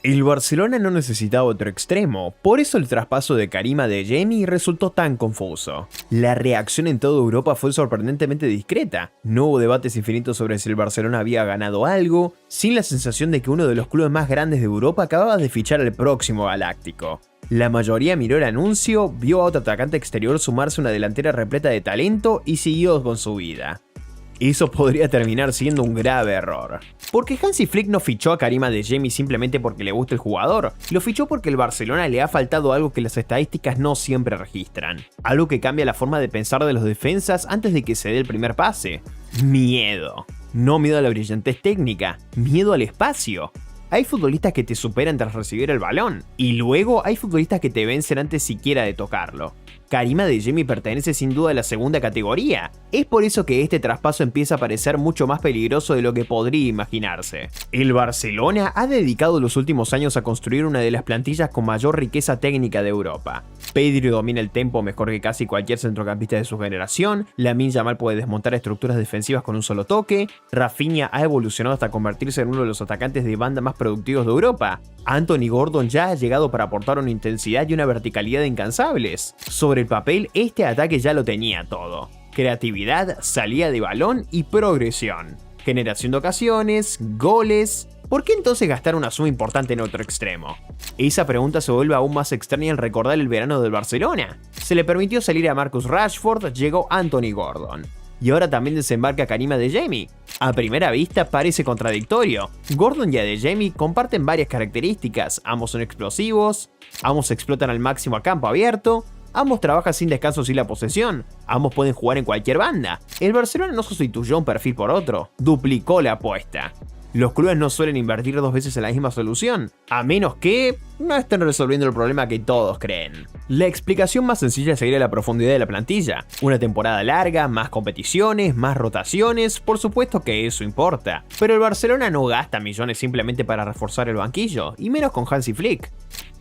El Barcelona no necesitaba otro extremo, por eso el traspaso de Karim Adeyemi resultó tan confuso. La reacción en toda Europa fue sorprendentemente discreta, no hubo debates infinitos sobre si el Barcelona había ganado algo, sin la sensación de que uno de los clubes más grandes de Europa acababa de fichar al próximo galáctico. La mayoría miró el anuncio, vio a otro atacante exterior sumarse a una delantera repleta de talento y siguió con su vida. Eso podría terminar siendo un grave error. Porque Hansi Flick no fichó a Karim Adeyemi simplemente porque le gusta el jugador, lo fichó porque al Barcelona le ha faltado algo que las estadísticas no siempre registran. Algo que cambia la forma de pensar de los defensas antes de que se dé el primer pase. Miedo. No miedo a la brillantez técnica, miedo al espacio. Hay futbolistas que te superan tras recibir el balón, y luego hay futbolistas que te vencen antes siquiera de tocarlo. Karim Adeyemi pertenece sin duda a la segunda categoría. Es por eso que este traspaso empieza a parecer mucho más peligroso de lo que podría imaginarse. El Barcelona ha dedicado los últimos años a construir una de las plantillas con mayor riqueza técnica de Europa. Pedri domina el tempo mejor que casi cualquier centrocampista de su generación, Lamine Yamal puede desmontar estructuras defensivas con un solo toque, Rafinha ha evolucionado hasta convertirse en uno de los atacantes de banda más productivos de Europa, Anthony Gordon ya ha llegado para aportar una intensidad y una verticalidad incansables. Sobre el papel, este ataque ya lo tenía todo: creatividad, salida de balón y progresión, generación de ocasiones, goles. ¿Por qué entonces gastar una suma importante en otro extremo? Esa pregunta se vuelve aún más extraña al recordar el verano del Barcelona. Se le permitió salir a Marcus Rashford, llegó Anthony Gordon. Y ahora también desembarca Karim Adeyemi. A primera vista parece contradictorio. Gordon y Adeyemi comparten varias características, ambos son explosivos, ambos explotan al máximo a campo abierto, ambos trabajan sin descanso sin la posesión, ambos pueden jugar en cualquier banda. El Barcelona no sustituyó un perfil por otro, duplicó la apuesta. Los clubes no suelen invertir dos veces en la misma solución, a menos que no estén resolviendo el problema que todos creen. La explicación más sencilla sería la profundidad de la plantilla. Una temporada larga, más competiciones, más rotaciones, por supuesto que eso importa. Pero el Barcelona no gasta millones simplemente para reforzar el banquillo, y menos con Hansi Flick.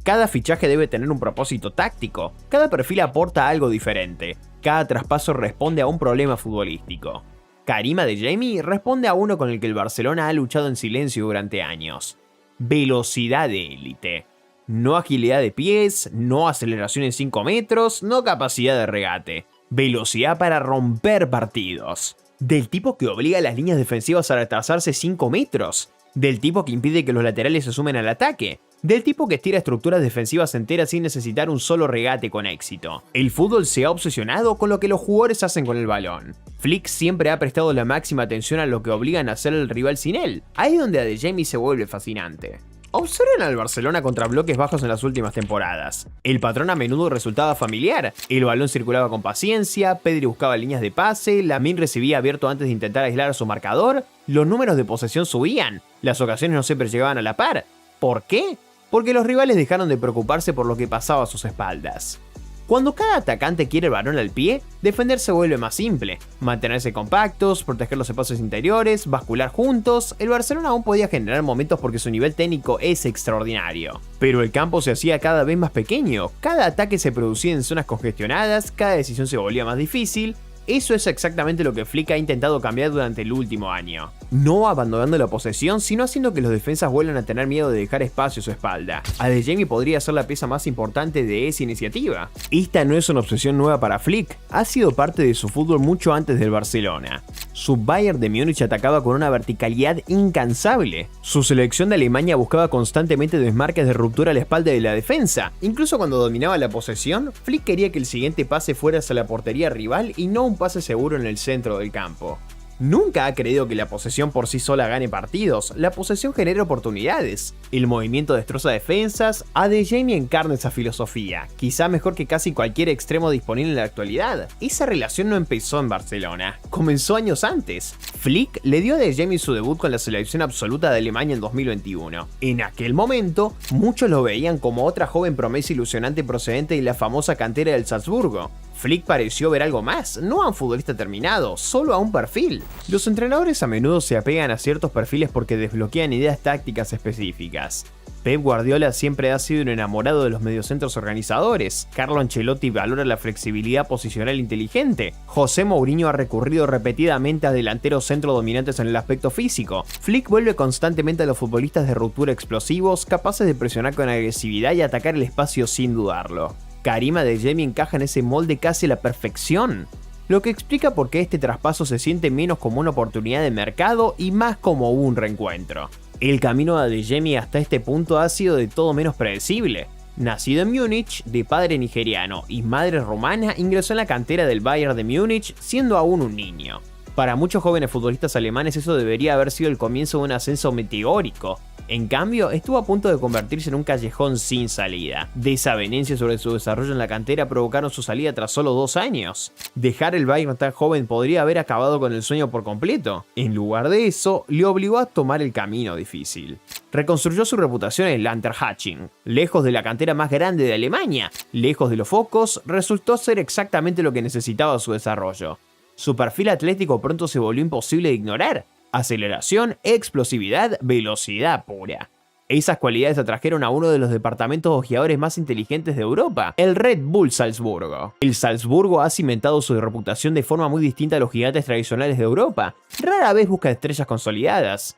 Cada fichaje debe tener un propósito táctico, cada perfil aporta algo diferente, cada traspaso responde a un problema futbolístico. Karim Adeyemi responde a uno con el que el Barcelona ha luchado en silencio durante años: velocidad de élite. No agilidad de pies, no aceleración en 5 metros, no capacidad de regate. Velocidad para romper partidos. Del tipo que obliga a las líneas defensivas a retrasarse 5 metros. Del tipo que impide que los laterales se sumen al ataque. Del tipo que estira estructuras defensivas enteras sin necesitar un solo regate con éxito. El fútbol se ha obsesionado con lo que los jugadores hacen con el balón. Flick siempre ha prestado la máxima atención a lo que obligan a hacer el rival sin él. Ahí es donde Adeyemi se vuelve fascinante. Observen al Barcelona contra bloques bajos en las últimas temporadas. El patrón a menudo resultaba familiar. El balón circulaba con paciencia, Pedri buscaba líneas de pase, Lamine recibía abierto antes de intentar aislar a su marcador, los números de posesión subían, las ocasiones no siempre llegaban a la par. ¿Por qué? Porque los rivales dejaron de preocuparse por lo que pasaba a sus espaldas. Cuando cada atacante quiere el balón al pie, defender se vuelve más simple. Mantenerse compactos, proteger los espacios interiores, bascular juntos. El Barcelona aún podía generar momentos porque su nivel técnico es extraordinario. Pero el campo se hacía cada vez más pequeño, cada ataque se producía en zonas congestionadas, cada decisión se volvía más difícil. Eso es exactamente lo que Flick ha intentado cambiar durante el último año. No abandonando la posesión, sino haciendo que los defensas vuelvan a tener miedo de dejar espacio a su espalda. Adeyemi podría ser la pieza más importante de esa iniciativa. Esta no es una obsesión nueva para Flick, ha sido parte de su fútbol mucho antes del Barcelona. Su Bayern de Múnich atacaba con una verticalidad incansable. Su selección de Alemania buscaba constantemente desmarques de ruptura a la espalda de la defensa. Incluso cuando dominaba la posesión, Flick quería que el siguiente pase fuera hacia la portería rival y no un pase seguro en el centro del campo. Nunca ha creído que la posesión por sí sola gane partidos, la posesión genera oportunidades. El movimiento destroza defensas, Adeyemi encarna esa filosofía, quizá mejor que casi cualquier extremo disponible en la actualidad. Esa relación no empezó en Barcelona, comenzó años antes. Flick le dio a Adeyemi su debut con la selección absoluta de Alemania en 2021. En aquel momento, muchos lo veían como otra joven promesa ilusionante procedente de la famosa cantera del Salzburgo. Flick pareció ver algo más, no a un futbolista terminado, solo a un perfil. Los entrenadores a menudo se apegan a ciertos perfiles porque desbloquean ideas tácticas específicas. Pep Guardiola siempre ha sido un enamorado de los mediocentros organizadores. Carlo Ancelotti valora la flexibilidad posicional inteligente. José Mourinho ha recurrido repetidamente a delanteros centro dominantes en el aspecto físico. Flick vuelve constantemente a los futbolistas de ruptura explosivos, capaces de presionar con agresividad y atacar el espacio sin dudarlo. Karim Adeyemi encaja en ese molde casi a la perfección, lo que explica por qué este traspaso se siente menos como una oportunidad de mercado y más como un reencuentro. El camino de Adeyemi hasta este punto ha sido de todo menos predecible. Nacido en Múnich, de padre nigeriano y madre rumana, ingresó en la cantera del Bayern de Múnich siendo aún un niño. Para muchos jóvenes futbolistas alemanes eso debería haber sido el comienzo de un ascenso meteórico. En cambio, estuvo a punto de convertirse en un callejón sin salida. Desavenencias sobre su desarrollo en la cantera provocaron su salida tras solo 2 años. Dejar el Bayern tan joven podría haber acabado con el sueño por completo. En lugar de eso, le obligó a tomar el camino difícil. Reconstruyó su reputación en el Unterhaching. Lejos de la cantera más grande de Alemania, lejos de los focos, resultó ser exactamente lo que necesitaba su desarrollo. Su perfil atlético pronto se volvió imposible de ignorar. Aceleración, explosividad, velocidad pura. Esas cualidades atrajeron a uno de los departamentos ojeadores más inteligentes de Europa, el Red Bull Salzburgo. El Salzburgo ha cimentado su reputación de forma muy distinta a los gigantes tradicionales de Europa. Rara vez busca estrellas consolidadas.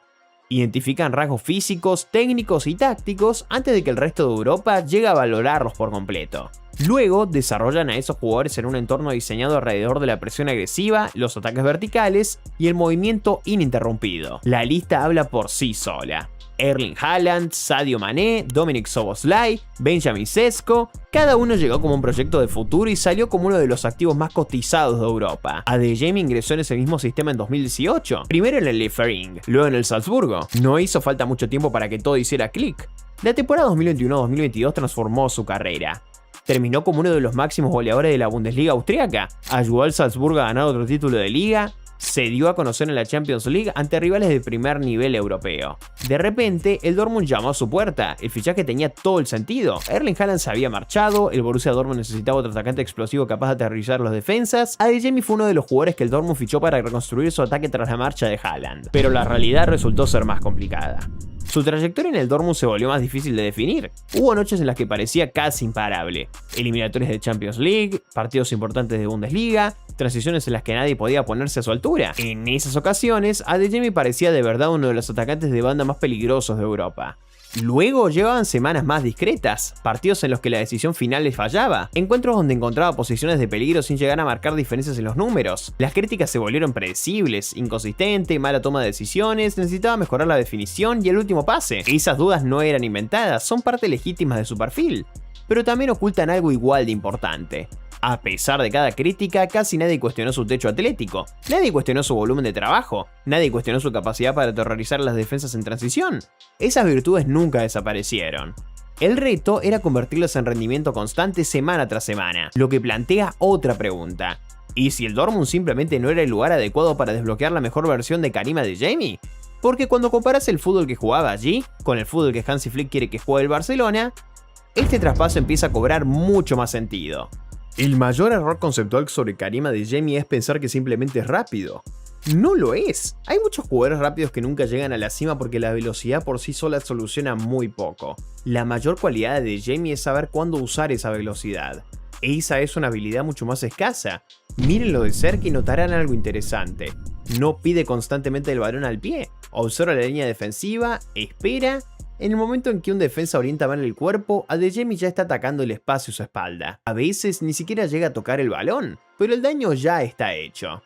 Identifican rasgos físicos, técnicos y tácticos antes de que el resto de Europa llegue a valorarlos por completo. Luego, desarrollan a esos jugadores en un entorno diseñado alrededor de la presión agresiva, los ataques verticales y el movimiento ininterrumpido. La lista habla por sí sola. Erling Haaland, Sadio Mané, Dominik Szoboszlai, Benjamin Sesko, cada uno llegó como un proyecto de futuro y salió como uno de los activos más cotizados de Europa. Adeyemi ingresó en ese mismo sistema en 2018, primero en el Liefering, luego en el Salzburgo. No hizo falta mucho tiempo para que todo hiciera clic. La temporada 2021-2022 transformó su carrera. Terminó como uno de los máximos goleadores de la Bundesliga austriaca, ayudó al Salzburgo a ganar otro título de liga, se dio a conocer en la Champions League ante rivales de primer nivel europeo. De repente, el Dortmund llamó a su puerta, el fichaje tenía todo el sentido. Erling Haaland se había marchado, el Borussia Dortmund necesitaba otro atacante explosivo capaz de aterrizar los defensas. Adeyemi fue uno de los jugadores que el Dortmund fichó para reconstruir su ataque tras la marcha de Haaland, pero la realidad resultó ser más complicada. Su trayectoria en el Dortmund se volvió más difícil de definir. Hubo noches en las que parecía casi imparable. Eliminatorias de Champions League, partidos importantes de Bundesliga, transiciones en las que nadie podía ponerse a su altura. En esas ocasiones, Adeyemi parecía de verdad uno de los atacantes de banda más peligrosos de Europa. Luego llevaban semanas más discretas, partidos en los que la decisión final les fallaba, encuentros donde encontraba posiciones de peligro sin llegar a marcar diferencias en los números. Las críticas se volvieron predecibles, inconsistente, mala toma de decisiones, necesitaba mejorar la definición y el último pase. Esas dudas no eran inventadas, son parte legítimas de su perfil, pero también ocultan algo igual de importante. A pesar de cada crítica, casi nadie cuestionó su techo atlético, nadie cuestionó su volumen de trabajo, nadie cuestionó su capacidad para aterrorizar las defensas en transición. Esas virtudes nunca desaparecieron. El reto era convertirlos en rendimiento constante semana tras semana, lo que plantea otra pregunta. ¿Y si el Dortmund simplemente no era el lugar adecuado para desbloquear la mejor versión de Karim Adeyemi? Porque cuando comparas el fútbol que jugaba allí con el fútbol que Hansi Flick quiere que juegue el Barcelona, este traspaso empieza a cobrar mucho más sentido. El mayor error conceptual sobre Karim Adeyemi es pensar que simplemente es rápido. No lo es. Hay muchos jugadores rápidos que nunca llegan a la cima porque la velocidad por sí sola soluciona muy poco. La mayor cualidad de Adeyemi es saber cuándo usar esa velocidad. Esa es una habilidad mucho más escasa. Mírenlo de cerca y notarán algo interesante. No pide constantemente el balón al pie. Observa la línea defensiva, espera. En el momento en que un defensa orienta mal el cuerpo, Adeyemi ya está atacando el espacio a su espalda. A veces ni siquiera llega a tocar el balón, pero el daño ya está hecho.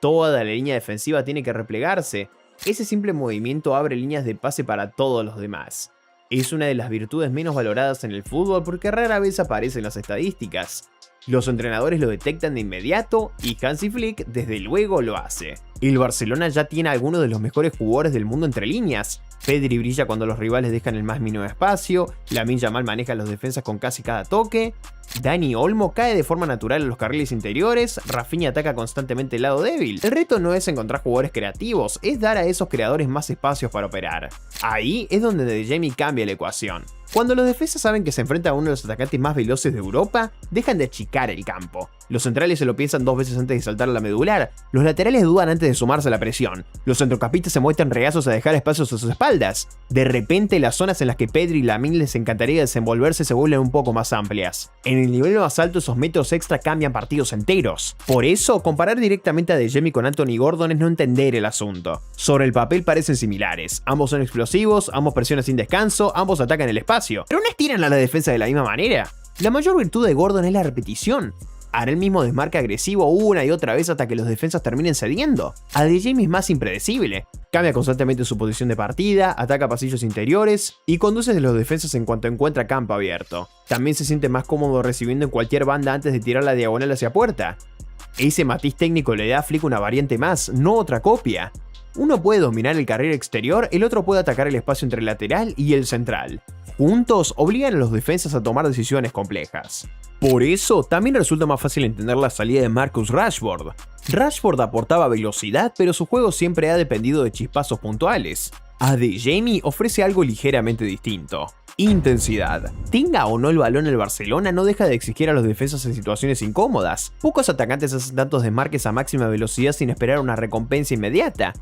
Toda la línea defensiva tiene que replegarse. Ese simple movimiento abre líneas de pase para todos los demás. Es una de las virtudes menos valoradas en el fútbol porque rara vez aparece en las estadísticas. Los entrenadores lo detectan de inmediato y Hansi Flick desde luego lo hace. El Barcelona ya tiene a algunos de los mejores jugadores del mundo entre líneas. Pedri brilla cuando los rivales dejan el más mínimo espacio, Lamine Yamal maneja a los defensas con casi cada toque, Dani Olmo cae de forma natural en los carriles interiores, Rafinha ataca constantemente el lado débil. El reto no es encontrar jugadores creativos, es dar a esos creadores más espacios para operar. Ahí es donde Adeyemi cambia la ecuación. Cuando los defensas saben que se enfrentan a uno de los atacantes más veloces de Europa, dejan de achicar el campo. Los centrales se lo piensan 2 veces antes de saltar a la medular, los laterales dudan antes de sumarse a la presión, los centrocampistas se muestran reacios a dejar espacios a sus espaldas. De repente, las zonas en las que Pedri y Lamine les encantaría desenvolverse se vuelven un poco más amplias. En el nivel más alto, esos metros extra cambian partidos enteros. Por eso, comparar directamente a De Jemi con Anthony Gordon es no entender el asunto. Sobre el papel parecen similares, ambos son explosivos, ambos presionan sin descanso, ambos atacan el espacio, pero no estiran a la defensa de la misma manera. La mayor virtud de Gordon es la repetición. Hará el mismo desmarque agresivo una y otra vez hasta que los defensas terminen cediendo. A De Jemi es más impredecible. Cambia constantemente su posición de partida, ataca pasillos interiores y conduce a los defensas en cuanto encuentra campo abierto. También se siente más cómodo recibiendo en cualquier banda antes de tirar la diagonal hacia puerta. Ese matiz técnico le da a Flick una variante más, no otra copia. Uno puede dominar el carril exterior, el otro puede atacar el espacio entre el lateral y el central. Juntos obligan a los defensas a tomar decisiones complejas. Por eso, también resulta más fácil entender la salida de Marcus Rashford. Rashford aportaba velocidad, pero su juego siempre ha dependido de chispazos puntuales. A De Jemi ofrece algo ligeramente distinto. Intensidad. Tenga o no el balón el Barcelona, no deja de exigir a los defensas en situaciones incómodas. Pocos atacantes hacen tantos desmarques a máxima velocidad sin esperar una recompensa inmediata.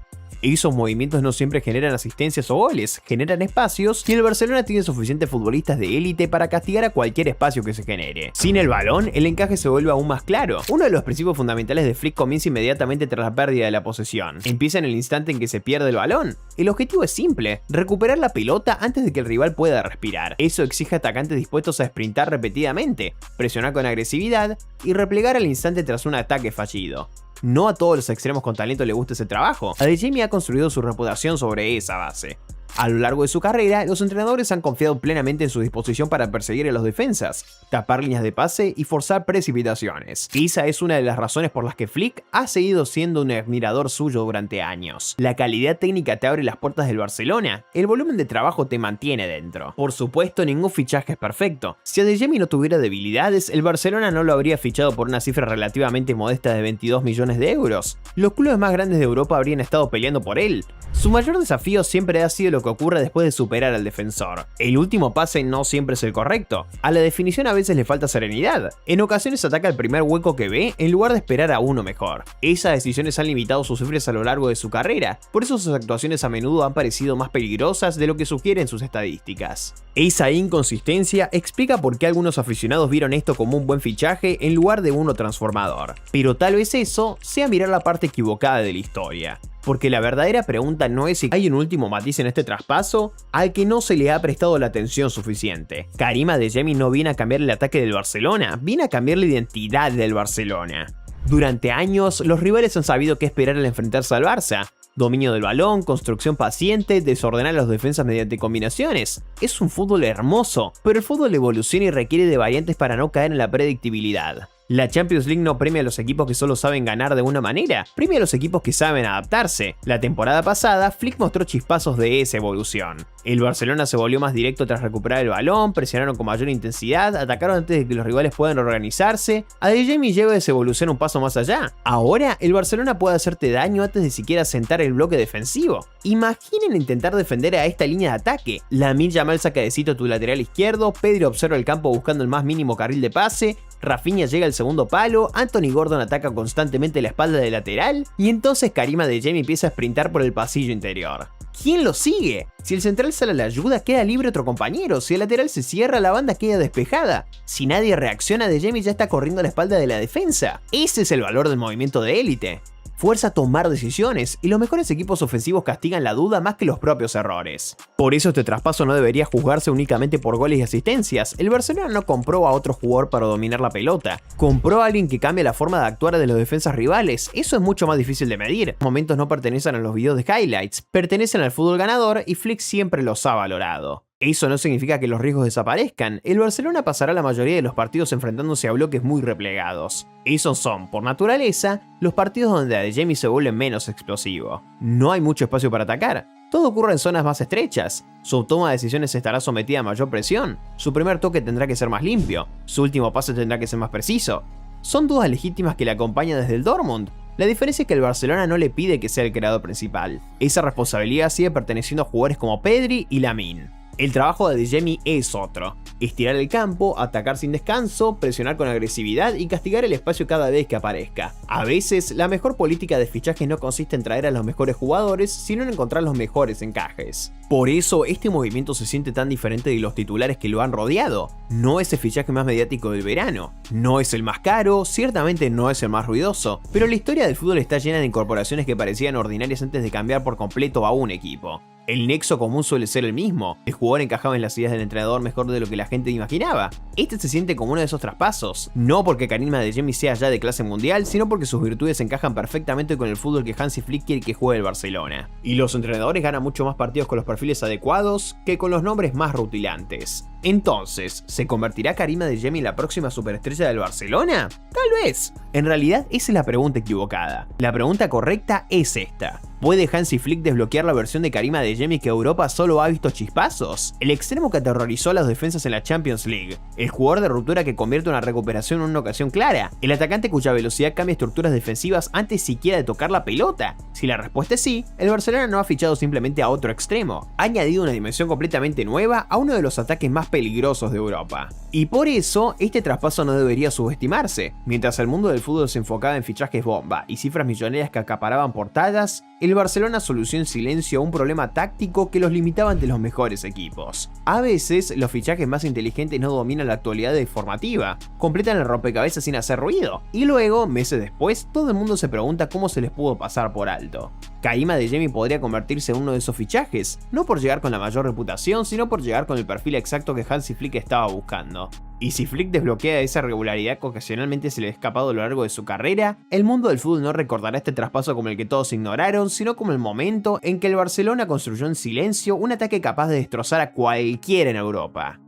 Esos movimientos no siempre generan asistencias o goles, generan espacios y el Barcelona tiene suficientes futbolistas de élite para castigar a cualquier espacio que se genere. Sin el balón, el encaje se vuelve aún más claro. Uno de los principios fundamentales de Flick comienza inmediatamente tras la pérdida de la posesión. Empieza en el instante en que se pierde el balón. El objetivo es simple, recuperar la pelota antes de que el rival pueda respirar. Eso exige atacantes dispuestos a sprintar repetidamente, presionar con agresividad y replegar al instante tras un ataque fallido. No a todos los extremos con talento le gusta ese trabajo. A De Jemi ha construido su reputación sobre esa base. A lo largo de su carrera, los entrenadores han confiado plenamente en su disposición para perseguir a los defensas, tapar líneas de pase y forzar precipitaciones. Esa es una de las razones por las que Flick ha seguido siendo un admirador suyo durante años. La calidad técnica te abre las puertas del Barcelona, el volumen de trabajo te mantiene dentro. Por supuesto, ningún fichaje es perfecto. Si a De Jemi no tuviera debilidades, el Barcelona no lo habría fichado por una cifra relativamente modesta de 22 millones de euros. Los clubes más grandes de Europa habrían estado peleando por él. Su mayor desafío siempre ha sido lo que ocurre después de superar al defensor. El último pase no siempre es el correcto. A la definición a veces le falta serenidad. En ocasiones ataca el primer hueco que ve en lugar de esperar a uno mejor. Esas decisiones han limitado sus cifras a lo largo de su carrera, por eso sus actuaciones a menudo han parecido más peligrosas de lo que sugieren sus estadísticas. Esa inconsistencia explica por qué algunos aficionados vieron esto como un buen fichaje en lugar de uno transformador. Pero tal vez eso sea mirar la parte equivocada de la historia. Porque la verdadera pregunta no es si hay un último matiz en este traspaso al que no se le ha prestado la atención suficiente. Karim Adeyemi no viene a cambiar el ataque del Barcelona, viene a cambiar la identidad del Barcelona. Durante años, los rivales han sabido qué esperar al enfrentarse al Barça. Dominio del balón, construcción paciente, desordenar a los defensas mediante combinaciones. Es un fútbol hermoso, pero el fútbol evoluciona y requiere de variantes para no caer en la predictibilidad. La Champions League no premia a los equipos que solo saben ganar de una manera, premia a los equipos que saben adaptarse. La temporada pasada, Flick mostró chispazos de esa evolución. El Barcelona se volvió más directo tras recuperar el balón, presionaron con mayor intensidad, atacaron antes de que los rivales puedan organizarse. Adeyemi lleva esa evolución un paso más allá. Ahora, el Barcelona puede hacerte daño antes de siquiera sentar el bloque defensivo. Imaginen intentar defender a esta línea de ataque. Lamine Yamal saca de sitio tu lateral izquierdo, Pedri observa el campo buscando el más mínimo carril de pase, Rafinha llega al segundo palo, Anthony Gordon ataca constantemente la espalda del lateral y entonces Karim Adeyemi empieza a sprintar por el pasillo interior. ¿Quién lo sigue? Si el central sale a la ayuda, queda libre otro compañero. Si el lateral se cierra, la banda queda despejada. Si nadie reacciona, Adeyemi ya está corriendo a la espalda de la defensa. Ese es el valor del movimiento de élite. Fuerza a tomar decisiones, y los mejores equipos ofensivos castigan la duda más que los propios errores. Por eso este traspaso no debería juzgarse únicamente por goles y asistencias. El Barcelona no compró a otro jugador para dominar la pelota, compró a alguien que cambie la forma de actuar de los defensas rivales. Eso es mucho más difícil de medir. Los momentos no pertenecen a los videos de highlights, pertenecen al fútbol ganador y Flick siempre los ha valorado. Eso no significa que los riesgos desaparezcan. El Barcelona pasará la mayoría de los partidos enfrentándose a bloques muy replegados. Esos son, por naturaleza, los partidos donde Adeyemi se vuelve menos explosivo. No hay mucho espacio para atacar. Todo ocurre en zonas más estrechas. Su toma de decisiones estará sometida a mayor presión. Su primer toque tendrá que ser más limpio. Su último pase tendrá que ser más preciso. Son dudas legítimas que le acompañan desde el Dortmund. La diferencia es que el Barcelona no le pide que sea el creador principal. Esa responsabilidad sigue perteneciendo a jugadores como Pedri y Lamine. El trabajo de Adeyemi es otro: estirar el campo, atacar sin descanso, presionar con agresividad y castigar el espacio cada vez que aparezca. A veces, la mejor política de fichajes no consiste en traer a los mejores jugadores, sino en encontrar los mejores encajes. Por eso, este movimiento se siente tan diferente de los titulares que lo han rodeado. No es el fichaje más mediático del verano, no es el más caro, ciertamente no es el más ruidoso, pero la historia del fútbol está llena de incorporaciones que parecían ordinarias antes de cambiar por completo a un equipo. El nexo común suele ser el mismo: el jugador encajaba en las ideas del entrenador mejor de lo que la gente imaginaba. Este se siente como uno de esos traspasos, no porque Karim Adeyemi sea ya de clase mundial, sino porque sus virtudes encajan perfectamente con el fútbol que Hansi Flick quiere que juegue el Barcelona. Y los entrenadores ganan mucho más partidos con los perfiles adecuados que con los nombres más rutilantes. Entonces, ¿se convertirá Karim Adeyemi en la próxima superestrella del Barcelona? Tal vez. En realidad, esa es la pregunta equivocada. La pregunta correcta es esta: ¿puede Hansi Flick desbloquear la versión de Karim Adeyemi que Europa solo ha visto chispazos? El extremo que aterrorizó a las defensas en la Champions League, el jugador de ruptura que convierte una recuperación en una ocasión clara, el atacante cuya velocidad cambia estructuras defensivas antes siquiera de tocar la pelota. Si la respuesta es sí, el Barcelona no ha fichado simplemente a otro extremo, ha añadido una dimensión completamente nueva a uno de los ataques más peligrosos de Europa. Y por eso, este traspaso no debería subestimarse. Mientras el mundo del fútbol se enfocaba en fichajes bomba y cifras millonarias que acaparaban portadas, el Barcelona solucionó en silencio un problema táctico que los limitaba ante los mejores equipos. A veces, los fichajes más inteligentes no dominan la actualidad informativa, completan el rompecabezas sin hacer ruido, y luego, meses después, todo el mundo se pregunta cómo se les pudo pasar por alto. Karim Adeyemi podría convertirse en uno de esos fichajes, no por llegar con la mayor reputación, sino por llegar con el perfil exacto que Hansi Flick estaba buscando. Y si Flick desbloquea esa regularidad que ocasionalmente se le ha escapado a lo largo de su carrera, el mundo del fútbol no recordará este traspaso como el que todos ignoraron, sino como el momento en que el Barcelona construyó en silencio un ataque capaz de destrozar a cualquiera en Europa.